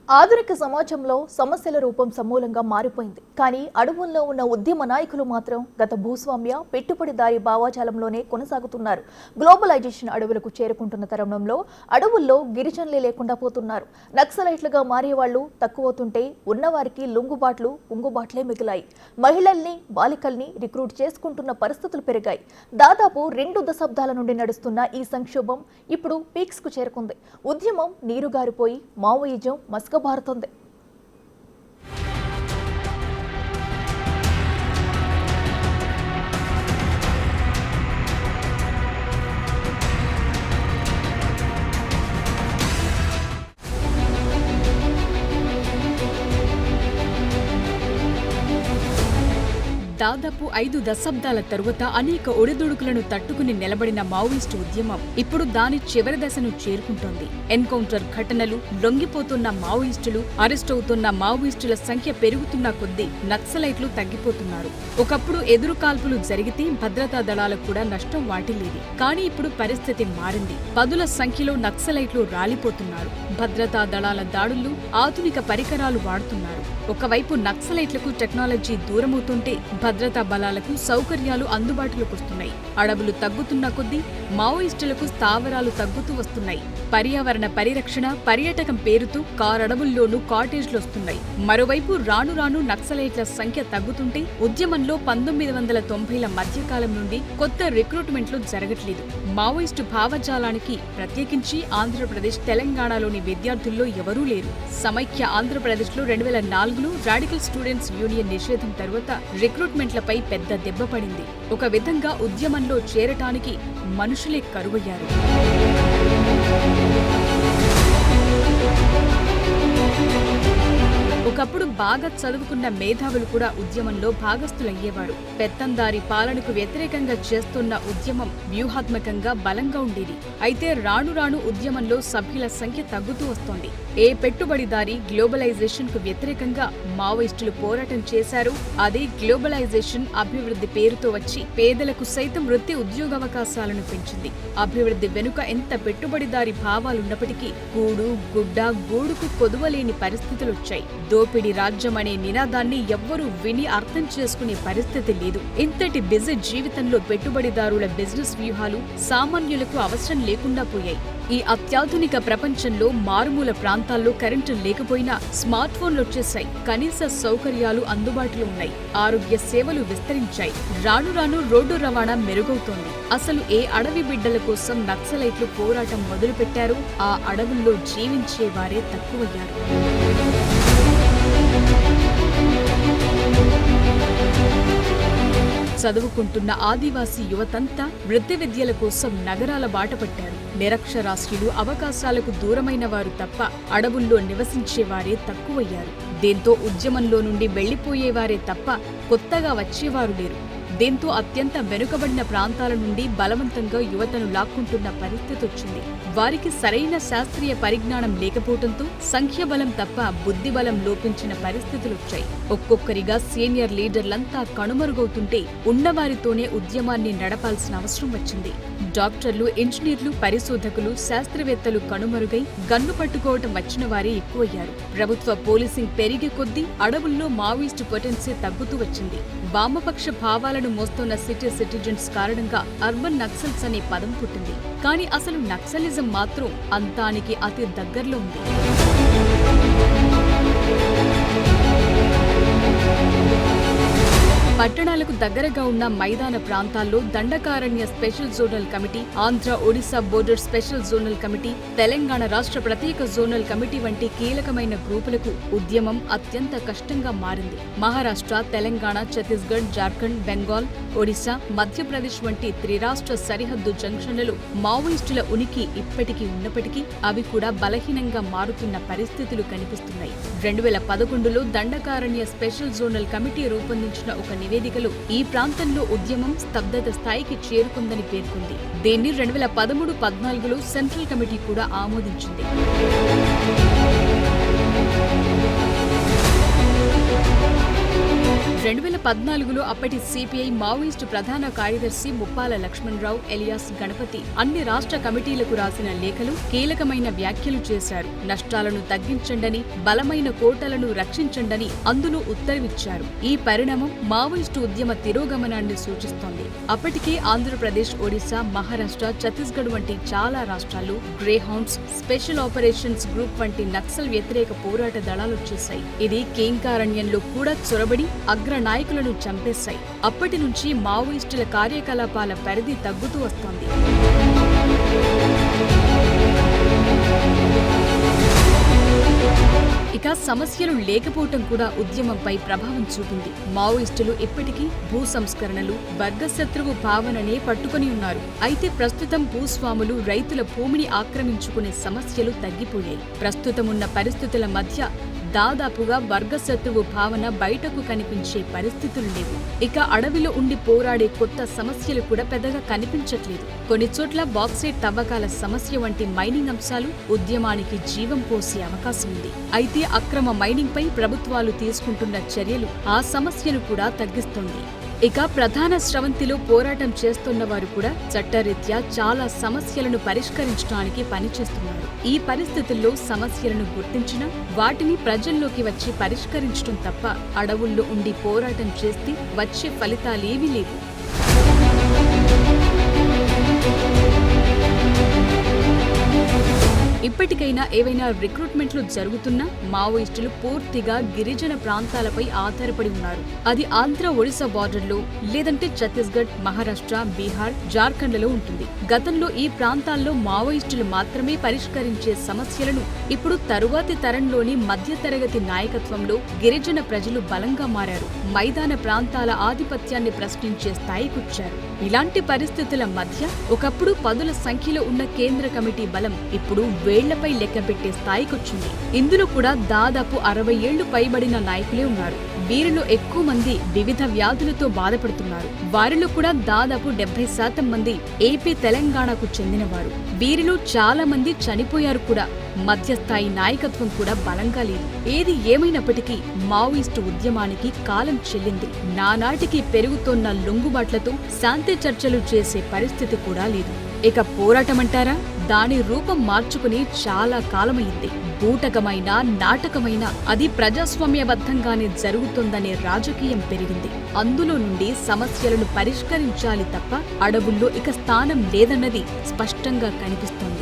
ఆధునిక సమాజంలో సమస్యల రూపం సమూలంగా మారిపోయింది. కానీ అడవుల్లో ఉన్న ఉద్యమ నాయకులు మాత్రం గత భూస్వామ్య పెట్టుబడిదారీ భావాజాలంలోనే కొనసాగుతున్నారు. గ్లోబలైజేషన్ అడవులకు చేరుకుంటున్న తరుణంలో అడవుల్లో గిరిజనులే లేకుండా పోతున్నారు. నక్సలైట్లుగా మారేవాళ్లు తక్కువవుతుంటే ఉన్నవారికి లుంగుబాట్లు కుంగుబాట్లే మిగిలాయి. మహిళల్ని బాలికల్ని రిక్రూట్ చేసుకుంటున్న పరిస్థితులు పెరిగాయి. దాదాపు 2 దశాబ్దాల నుండి నడుస్తున్న ఈ సంక్షోభం ఇప్పుడు పీక్స్ కు చేరుకుంది. ఉద్యమం నీరుగారిపోయి మావోయిజం మస్కబారుతోంది. దాదాపు 5 దశాబ్దాల తరువాత అనేక ఒడిదుడుకులను తట్టుకుని నిలబడిన మావోయిస్టు ఉద్యమం ఇప్పుడు దాని చివరి దశను చేరుకుంటోంది. ఎన్కౌంటర్ ఘటనలు, లొంగిపోతున్న మావోయిస్టులు, అరెస్ట్ అవుతున్న మావోయిస్టుల సంఖ్య పెరుగుతున్న కొద్దీ నక్సలైట్లు తగ్గిపోతున్నారు. ఒకప్పుడు ఎదురు కాల్పులు జరిగితే భద్రతా దళాలకు కూడా నష్టం వాటిల్లేది. కానీ ఇప్పుడు పరిస్థితి మారింది. పదుల సంఖ్యలో నక్సలైట్లు రాలిపోతున్నారు. భద్రతా దళాల దాడుల్లో ఆధునిక పరికరాలు వాడుతున్నారు. ఒకవైపు నక్సలైట్లకు టెక్నాలజీ దూరమవుతుంటే భద్రతా బలాలకు సౌకర్యాలు అందుబాటులోకి వస్తున్నాయి. అడవులు తగ్గుతున్న కొద్దీ మావోయిస్టులకు స్థావరాలు తగ్గుతూ వస్తున్నాయి. పర్యావరణ పరిరక్షణ, పర్యాటకం పేరుతో కారడవుల్లోనూ కాటేజ్లు వస్తున్నాయి. మరోవైపు రాను రాను నక్సలైట్ల సంఖ్య తగ్గుతుంటే ఉద్యమంలో 1990ల మధ్యకాలం నుండి కొత్త రిక్రూట్మెంట్లు జరగట్లేదు. మావోయిస్టు భావజాలానికి ప్రత్యేకించి ఆంధ్రప్రదేశ్, తెలంగాణలోని విద్యార్థుల్లో ఎవరూ లేరు. సమైక్య ఆంధ్రప్రదేశ్లో 2004లో రాడికల్ స్టూడెంట్స్ యూనియన్ నిషేధం తరువాత రిక్రూట్మెంట్లపై పెద్ద దెబ్బ పడింది. ఒక విధంగా ఉద్యమంలో చేరటానికి మనుషులే కరువయ్యారు. ఒకప్పుడు బాగా చదువుకున్న మేధావులు కూడా ఉద్యమంలో భాగస్థులయ్యేవారు. పెత్తందారి పాలనకు వ్యతిరేకంగా చేస్తున్న ఉద్యమం వ్యూహాత్మకంగా బలంగా ఉండేది. అయితే రాను రాను ఉద్యమంలో సభ్యుల సంఖ్య తగ్గుతూ వస్తోంది. ఏ పెట్టుబడిదారి గ్లోబలైజేషన్ కు వ్యతిరేకంగా మావోయిస్టులు పోరాటం చేశారు. అదే గ్లోబలైజేషన్ అభివృద్ధి పేరుతో వచ్చి పేదలకు సైతం వృత్తి ఉద్యోగావకాశాలను పెంచింది. అభివృద్ధి వెనుక ఎంత పెట్టుబడిదారి భావాలున్నప్పటికీ కూడు గుడ్డ గూడుకు కొదువలేని పరిస్థితులొచ్చాయి. దోపిడీ రాజ్యం అనే నినాదాన్ని ఎవ్వరూ విని అర్థం చేసుకునే పరిస్థితి లేదు. ఇంతటి బిజీ జీవితంలో పెట్టుబడిదారుల బిజినెస్ వ్యూహాలు సామాన్యులకు అవసరం లేకుండా పోయాయి. ఈ అత్యాధునిక ప్రపంచంలో మారుమూల ప్రాంతాల్లో కరెంటు లేకపోయినా స్మార్ట్ ఫోన్లు వచ్చేశాయి. కనీస సౌకర్యాలు అందుబాటులో ఉన్నాయి. ఆరోగ్య సేవలు విస్తరించాయి. రాను రాను రోడ్డు రవాణా మెరుగవుతోంది. అసలు ఏ అడవి బిడ్డల కోసం నక్సలైట్లు పోరాటం మొదలుపెట్టారో ఆ అడవుల్లో జీవించే వారే తక్కువయ్యారు. చదువుకుంటున్న ఆదివాసీ యువతంతా వృత్తి విద్యల కోసం నగరాల బాటపట్టారు. నిరక్షరాస్యులు, అవకాశాలకు దూరమైన వారు తప్ప అడవుల్లో నివసించేవారే తక్కువయ్యారు. దీంతో ఉద్యమంలో నుండి వెళ్లిపోయేవారే తప్ప కొత్తగా వచ్చేవారు లేరు. దీంతో అత్యంత వెనుకబడిన ప్రాంతాల నుండి బలవంతంగా యువతను లాక్కుంటున్న పరిస్థితి వచ్చింది. వారికి సరైన శాస్త్రీయ పరిజ్ఞానం లేకపోవడంతో సంఖ్యాబలం తప్ప బుద్ధిబలం లోపించిన పరిస్థితులొచ్చాయి. ఒక్కొక్కరిగా సీనియర్ లీడర్లంతా కనుమరుగవుతుంటే ఉన్నవారితోనే ఉద్యమాన్ని నడపాల్సిన అవసరం వచ్చింది. డాక్టర్లు, ఇంజనీర్లు, పరిశోధకులు, శాస్త్రవేత్తలు కనుమరుగై గన్ను పట్టుకోవటం వచ్చిన వారే ఎక్కువయ్యారు. ప్రభుత్వ పోలీసింగ్ పెరిగే కొద్దీ అడవుల్లో మావోయిస్టు పొటెన్సీ తగ్గుతూ వచ్చింది. వామపక్ష భావాలను మోస్తున్న సిటిజన్స్ కారణంగా అర్బన్ నక్సల్స్ అనే పదం పుట్టింది. కానీ అసలు నక్సలిజం మాత్రం అంతానికి అతి దగ్గరలో ఉంది. పట్టణాలకు దగ్గరగా ఉన్న మైదాన ప్రాంతాల్లో Dandakaranya special zonal committee, Andhra Odisha border special zonal committee, Telangana రాష్ట్ర ప్రత్యేక జోనల్ కమిటీ వంటి కీలకమైన గ్రూపులకు ఉద్యమం అత్యంత కష్టంగా మారింది. మహారాష్ట్ర, తెలంగాణ, ఛత్తీస్గఢ్, జార్ఖండ్, బెంగాల్, ఒడిశా, మధ్యప్రదేశ్ వంటి త్రిరాష్ట్ర సరిహద్దు జంక్షన్లలో మావోయిస్టుల ఉనికి ఇప్పటికీ ఉన్నప్పటికీ అవి కూడా బలహీనంగా మారుతున్న పరిస్థితులు కనిపిస్తున్నాయి. 2011లో దండకారణ్య స్పెషల్ జోనల్ కమిటీ రూపొందించిన ఒక నివేదికలో ఈ ప్రాంతంలో ఉద్యమం స్తబ్దత స్థాయికి చేరుకుందని పేర్కొంది. దీన్ని 2013-14లో సెంట్రల్ కమిటీ కూడా ఆమోదించింది. 2010 2014లో అప్పటి సిపిఐ మావోయిస్టు ప్రధాన కార్యదర్శి ముప్పాల లక్ష్మణరావు ఎలియాస్ గణపతి అన్ని రాష్ట్ర కమిటీలకు రాసిన లేఖలు కీలకమైన వ్యాఖ్యలు చేశారు. నష్టాలను తగ్గించండని, బలమైన కోటలను రక్షించండని అందులో ఉత్తర్విచ్చారు. ఈ పరిణామం మావోయిస్టు ఉద్యమ తిరోగమనాన్ని సూచిస్తోంది. అప్పటికే ఆంధ్రప్రదేశ్, ఒడిశా, మహారాష్ట్ర, ఛత్తీస్గఢ్ వంటి చాలా రాష్ట్రాల్లో గ్రేహౌండ్స్, స్పెషల్ ఆపరేషన్స్ గ్రూప్ వంటి నక్సల్ వ్యతిరేక పోరాట దళాలు వచ్చేశాయి. ఇది కేంకారణ్యంలో కూడా చొరబడి అగ్ర నాయకులను చంపేశాయి. అప్పటి నుంచి మావోయిస్టుల కార్యకలాపాల పరిధి తగ్గుతూ వస్తోంది. ఇక సమస్యలు లేకపోవటం కూడా ఉద్యమంపై ప్రభావం చూపింది. మావోయిస్టులు ఇప్పటికీ భూ సంస్కరణలు, వర్గశత్రువు భావననే పట్టుకుని ఉన్నారు. అయితే ప్రస్తుతం భూస్వాములు రైతుల భూమిని ఆక్రమించుకునే సమస్యలు తగ్గిపోయాయి. ప్రస్తుతమున్న పరిస్థితుల మధ్య దాదాపుగా వర్గశత్రువు భావన బయటకు కనిపించే పరిస్థితులు లేవు. ఇక అడవిలో ఉండి పోరాడే కొత్త సమస్యలు కూడా పెద్దగా కనిపించట్లేదు. కొన్ని చోట్ల బాక్సైట్ తవ్వకాల సమస్య వంటి మైనింగ్ అంశాలు ఉద్యమానికి జీవం పోసే అవకాశం ఉంది. అయితే అక్రమ మైనింగ్ పై ప్రభుత్వాలు తీసుకుంటున్న చర్యలు ఆ సమస్యను కూడా తగ్గిస్తుంది. ఇక ప్రధాన స్రవంతిలో పోరాటం చేస్తున్న వారు కూడా చట్టరీత్యా చాలా సమస్యలను పరిష్కరించడానికి పనిచేస్తున్నారు. ఈ పరిస్థితుల్లో సమస్యలను గుర్తించినా వాటిని ప్రజల్లోకి వచ్చి పరిష్కరించడం తప్ప అడవుల్లో ఉండి పోరాటం చేస్తే వచ్చే ఫలితాలేవీ లేవు. ఇప్పటికైనా ఏవైనా రిక్రూట్మెంట్లు జరుగుతున్నా మావోయిస్టులు పూర్తిగా గిరిజన ప్రాంతాలపై ఆధారపడి ఉన్నారు. అది ఆంధ్ర, ఒడిశా బార్డర్లో, లేదంటే ఛత్తీస్గఢ్, మహారాష్ట్ర, బీహార్, జార్ఖండ్లలో ఉంటుంది. గతంలో ఈ ప్రాంతాల్లో మావోయిస్టులు మాత్రమే పరిష్కరించే సమస్యలను ఇప్పుడు తరువాతి తరంలోని మధ్యతరగతి నాయకత్వంలో గిరిజన ప్రజలు బలంగా మారారు. మైదాన ప్రాంతాల ఆధిపత్యాన్ని ప్రశ్నించే స్థాయికొచ్చారు. ఇలాంటి పరిస్థితుల మధ్య ఒకప్పుడు పదుల సంఖ్యలో ఉన్న కేంద్ర కమిటీ బలం ఇప్పుడు వేళ్లపై లెక్కపెట్టే స్థాయికొచ్చింది. ఇందులో కూడా దాదాపు 60 ఏళ్లు పైబడిన నాయకులే ఉన్నారు. వీరిలో ఎక్కువ మంది వివిధ వ్యాధులతో బాధపడుతున్నారు. వారిలో కూడా దాదాపు 70% మంది ఏపీ, తెలంగాణకు చెందినవారు. వీరిలో చాలా మంది చనిపోయారు కూడా. మధ్యస్థాయి నాయకత్వం కూడా బలంగా లేదు. ఏది ఏమైనప్పటికీ మావోయిస్టు ఉద్యమానికి కాలం చెల్లింది. నానాటికి పెరుగుతోన్న లొంగుబాట్లతో శాంతి చర్చలు చేసే పరిస్థితి కూడా లేదు. ఇక పోరాటమంటారా? దాని రూపం మార్చుకుని చాలా కాలమైంది. బూటకమైన, నాటకమైన అది ప్రజాస్వామ్యబద్ధంగానే జరుగుతుందనే రాజకీయం పెరిగింది. అందులో నుండి సమస్యలను పరిష్కరించాలి తప్ప అడవుల్లో ఇక స్థానం లేదన్నది స్పష్టంగా కనిపిస్తోంది.